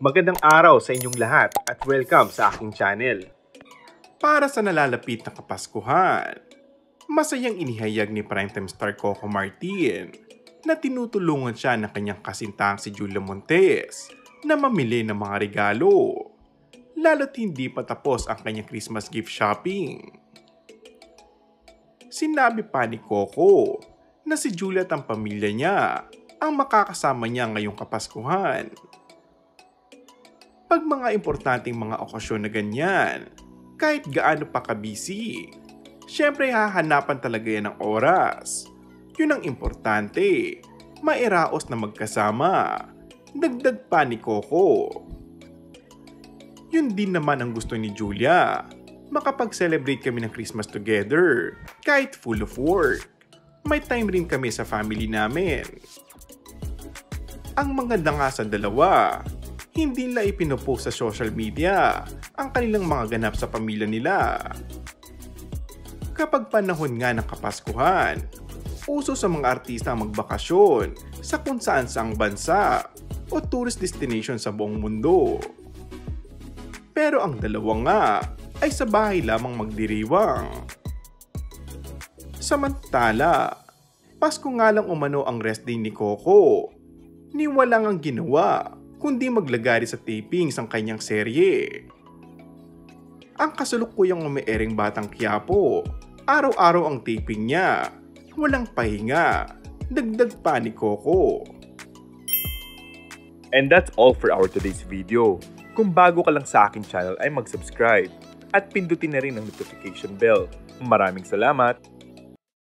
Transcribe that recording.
Magandang araw sa inyong lahat at welcome sa aking channel. Para sa nalalapit na Kapaskuhan, masayang inihayag ni primetime star Coco Martin na tinutulungan siya ng kanyang kasintang si Julia Montes na mamili ng mga regalo, lalo't hindi pa tapos ang kanyang Christmas gift shopping. Sinabi pa ni Coco na si Julia at ang pamilya niya ang makakasama niya ngayong Kapaskuhan. Pag mga importanteng mga okasyon na ganyan, kahit gaano pa ka-busy, syempre hahanapan talaga yan ng oras. Yun ang importante, mairaos na magkasama. Dagdag pa ni Coco. Yun din naman ang gusto ni Julia, makapag-celebrate kami ng Christmas together, kahit full of work. May time rin kami sa family namin. Ang maganda nga sa dalawa, hindi nila ipinopost sa social media ang kanilang mga ganap sa pamilya nila. Kapag panahon nga ng Kapaskuhan, uso sa mga artista ang magbakasyon sa kung saan saang bansa o tourist destination sa buong mundo. Pero ang dalawa nga ay sa bahay lamang magdiriwang. Samantala, Pasko nga lang umano ang rest day ni Coco. Ni walang ang ginawa kundi maglagari sa tapings ang kanyang serye. Ang kasalukuyang umiiring Batang Quiapo, araw-araw ang taping niya, walang pahinga, dagdag pa ni Coco. And that's all for our today's video. Kung bago ka lang sa aking channel ay mag-subscribe at pindutin na rin ang notification bell. Maraming salamat!